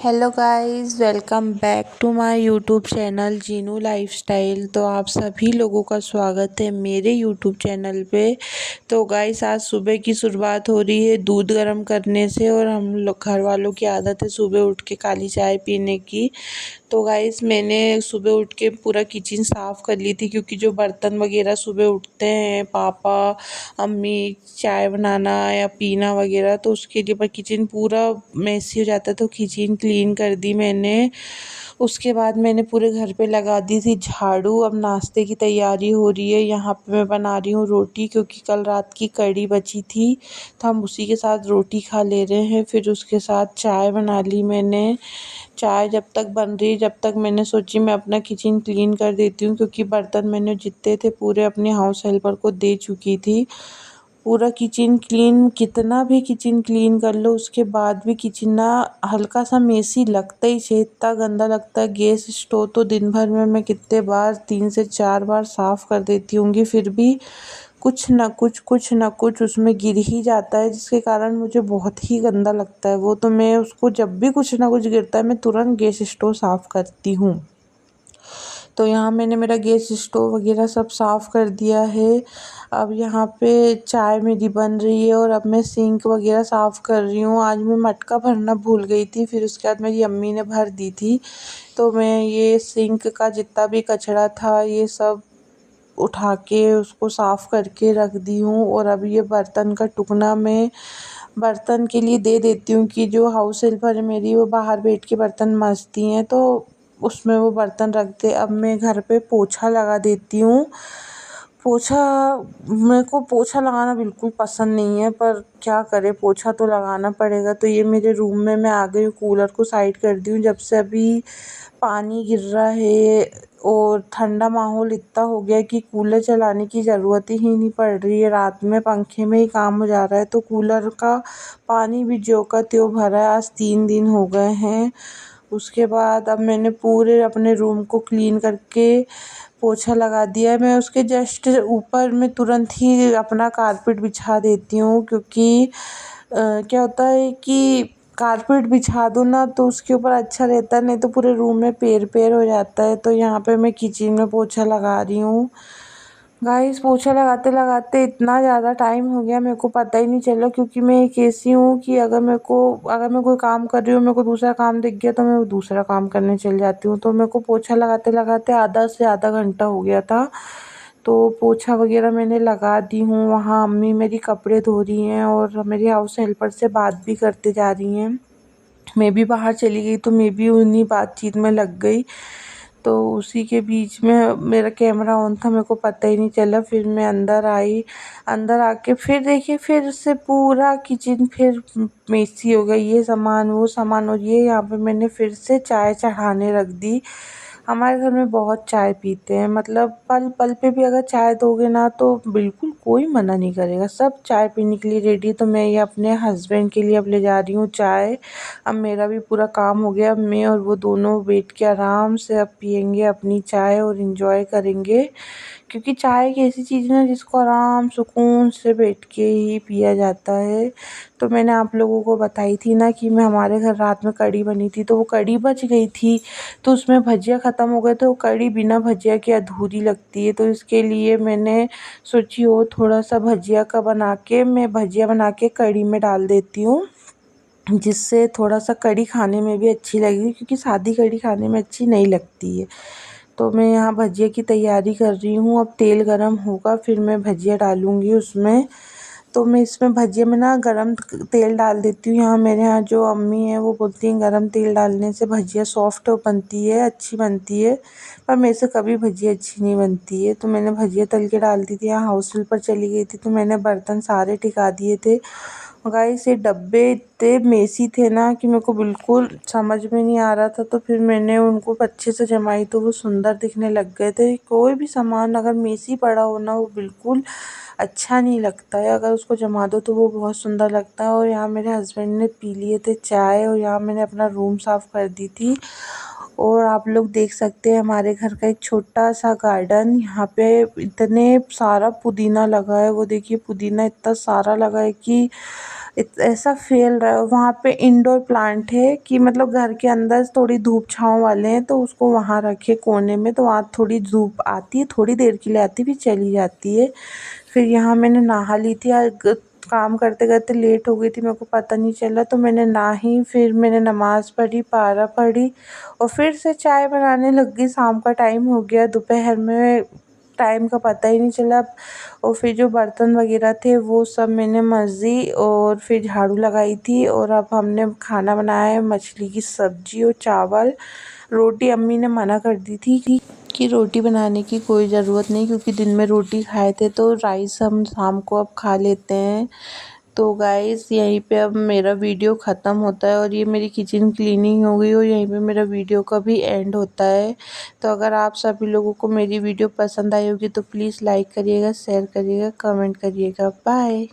Hello guys, welcome back to my YouTube channel Jinu lifestyle. तो आप सभी लोगों का स्वागत है मेरे यूट्यूब चैनल पे। तो गाइस, आज सुबह की शुरुआत हो रही है दूध गर्म करने से, और हम लोग घर वालों की आदत है सुबह उठ के काली चाय पीने की। तो गाइस, मैंने सुबह उठ के पूरा किचन साफ़ कर ली थी, क्योंकि जो बर्तन वगैरह सुबह उठते हैं पापा अम्मी चाय बनाना या पीना वगैरह, तो उसके लिए पर किचन पूरा मेसी हो जाता है। तो किचन क्लीन कर दी मैंने। उसके बाद मैंने पूरे घर पे लगा दी थी झाड़ू। अब नाश्ते की तैयारी हो रही है। यहाँ पे मैं बना रही हूँ रोटी, क्योंकि कल रात की कढ़ी बची थी तो हम उसी के साथ रोटी खा ले रहे हैं। फिर उसके साथ चाय बना ली मैंने। चाय जब तक बन रही, जब तक मैंने सोची मैं अपना किचन क्लीन कर देती हूँ, क्योंकि बर्तन मैंने जितने थे पूरे अपने हाउस हेल्पर को दे चुकी थी। पूरा किचन क्लीन, कितना भी किचन क्लीन कर लो उसके बाद भी किचन ना हल्का सा मेसी लगता ही है, इतना गंदा लगता है। गैस स्टोव तो दिन भर में मैं कितने बार 3 से 4 बार साफ़ कर देती होंगी, फिर भी कुछ न कुछ उसमें गिर ही जाता है, जिसके कारण मुझे बहुत ही गंदा लगता है वो। तो मैं उसको जब भी कुछ ना कुछ गिरता है मैं तुरंत गैस स्टोव साफ़ करती हूँ। तो यहाँ मैंने मेरा गैस स्टोव वगैरह सब साफ़ कर दिया है। अब यहाँ पे चाय मेरी बन रही है, और अब मैं सिंक वगैरह साफ़ कर रही हूँ। आज मैं मटका भरना भूल गई थी, फिर उसके बाद मेरी अम्मी ने भर दी थी। तो मैं ये सिंक का जितना भी कचरा था ये सब उठा के उसको साफ़ करके रख दी हूँ। और अब ये बर्तन का टुकना मैं बर्तन के लिए दे देती हूँ, कि जो हाउस हेल्पर है मेरी वो बाहर बैठ के बर्तन मांजती हैं, तो उसमें वो बर्तन रख दे। अब मैं घर पे पोछा लगा देती हूँ। पोछा, मेरे को पोछा लगाना बिल्कुल पसंद नहीं है, पर क्या करें, पोछा तो लगाना पड़ेगा। तो ये मेरे रूम में मैं आ गई हूँ, कूलर को साइड कर दी हूँ। जब से अभी पानी गिर रहा है और ठंडा माहौल इतना हो गया है कि कूलर चलाने की ज़रूरत ही नहीं पड़ रही है। रात में पंखे में ही काम हो जा रहा है, तो कूलर का पानी भी ज्यों का त्यों भरा है। आज 3 दिन हो गए हैं। उसके बाद अब मैंने पूरे अपने रूम को क्लीन करके पोछा लगा दिया है। मैं उसके जस्ट ऊपर में तुरंत ही अपना कारपेट बिछा देती हूँ, क्योंकि क्या होता है कि कारपेट बिछा दो ना तो उसके ऊपर अच्छा रहता है, नहीं तो पूरे रूम में पैर पैर हो जाता है। तो यहाँ पे मैं किचन में पोछा लगा रही हूँ। गाइस, पोछा लगाते लगाते इतना ज़्यादा टाइम हो गया मेरे को पता ही नहीं चला, क्योंकि मैं एक ऐसी हूँ कि अगर मैं कोई काम कर रही हूँ, मेरे को दूसरा काम दिख गया तो मैं वो दूसरा काम करने चल जाती हूँ। तो मेरे को पोछा लगाते लगाते आधा से आधा घंटा हो गया था। तो पोछा वगैरह मैंने लगा दी हूँ। वहाँ अम्मी मेरी कपड़े धो रही हैं, और मेरी हाउस हेल्पर से बात भी करते जा रही हैं। मैं भी बाहर चली गई, तो मैं भी उन्हीं बातचीत में लग गई। तो उसी के बीच में मेरा कैमरा ऑन था, मेरे को पता ही नहीं चला। फिर मैं अंदर आई। अंदर आके फिर देखिए, फिर से पूरा किचन फिर मेसी हो गया, ये सामान वो सामान। और ये यहाँ पे मैंने फिर से चाय चढ़ाने रख दी। हमारे घर में बहुत चाय पीते हैं, मतलब पल पल पे भी अगर चाय दोगे ना तो बिल्कुल कोई मना नहीं करेगा, सब चाय पीने के लिए रेडी। तो मैं ये अपने हस्बैंड के लिए अब ले जा रही हूँ चाय। अब मेरा भी पूरा काम हो गया। अब मैं और वो दोनों बैठ के आराम से अब पियेंगे अपनी चाय और एंजॉय करेंगे, क्योंकि चाय एक ऐसी चीज़ है ना जिसको आराम सुकून से बैठ के ही पिया जाता है। तो मैंने आप लोगों को बताई थी ना कि मैं हमारे घर रात में कढ़ी बनी थी, तो वो कढ़ी बच गई थी, तो उसमें भजिया ख़त्म हो गए, तो वो कढ़ी बिना भजिया के अधूरी लगती है। तो इसके लिए मैंने सोची हो थोड़ा सा भजिया का बना के, मैं भजिया बना के कढ़ी में डाल देती हूँ, जिससे थोड़ा सा कढ़ी खाने में भी अच्छी लगेगी, क्योंकि सादी कढ़ी खाने में अच्छी नहीं लगती है। तो मैं यहाँ भजिया की तैयारी कर रही हूँ। अब तेल गरम होगा, फिर मैं भजिया डालूँगी उसमें। तो मैं इसमें भजिया में ना गरम तेल डाल देती हूँ। यहाँ मेरे यहाँ जो अम्मी हैं वो बोलती हैं गरम तेल डालने से भजिया सॉफ्ट बनती है, अच्छी बनती है, पर मेरे से कभी भजिया अच्छी नहीं बनती है। तो मैंने भजिया तल के डाल दी थी। यहाँ हाउस पर चली गई थी, तो मैंने बर्तन सारे टिका दिए थे। गाइस, ये डब्बे इतने मेसी थे ना कि मेरे को बिल्कुल समझ में नहीं आ रहा था। तो फिर मैंने उनको अच्छे से जमाई, तो वो सुंदर दिखने लग गए थे। कोई भी सामान अगर मेसी पड़ा हो ना वो बिल्कुल अच्छा नहीं लगता है, अगर उसको जमा दो तो वो बहुत सुंदर लगता है। और यहाँ मेरे हस्बैंड ने पी लिए थे चाय, और यहाँ मैंने अपना रूम साफ़ कर दी थी। और आप लोग देख सकते हैं हमारे घर का एक छोटा सा गार्डन, यहाँ पे इतने सारा पुदीना लगा है। वो देखिए, पुदीना इतना सारा लगा है कि ऐसा फैल रहा है। वहाँ पे इंडोर प्लांट है कि मतलब घर के अंदर थोड़ी धूप छाँव वाले हैं, तो उसको वहाँ रखे कोने में, तो वहाँ थोड़ी धूप आती है, थोड़ी देर के लिए आती है फिर चली जाती है। फिर यहाँ मैंने नहा ली थी, आज काम करते करते लेट हो गई थी, मेरे को पता नहीं चला, तो मैंने नहा फिर मैंने नमाज़ पढ़ी, पारा पढ़ी और फिर से चाय बनाने लग गई। शाम का टाइम हो गया, दोपहर में टाइम का पता ही नहीं चला। और फिर जो बर्तन वगैरह थे वो सब मैंने मांजी और फिर झाड़ू लगाई थी। और अब हमने खाना बनाया है, मछली की सब्ज़ी और चावल। रोटी अम्मी ने मना कर दी थी कि रोटी बनाने की कोई ज़रूरत नहीं, क्योंकि दिन में रोटी खाए थे तो राइस हम शाम को अब खा लेते हैं। तो गाइस यहीं पे अब मेरा वीडियो ख़त्म होता है और ये मेरी किचन क्लीनिंग हो गई और यहीं पे मेरा वीडियो का भी एंड होता है। तो अगर आप सभी लोगों को मेरी वीडियो पसंद आई होगी तो प्लीज़ लाइक करिएगा, शेयर करिएगा, कमेंट करिएगा। बाय।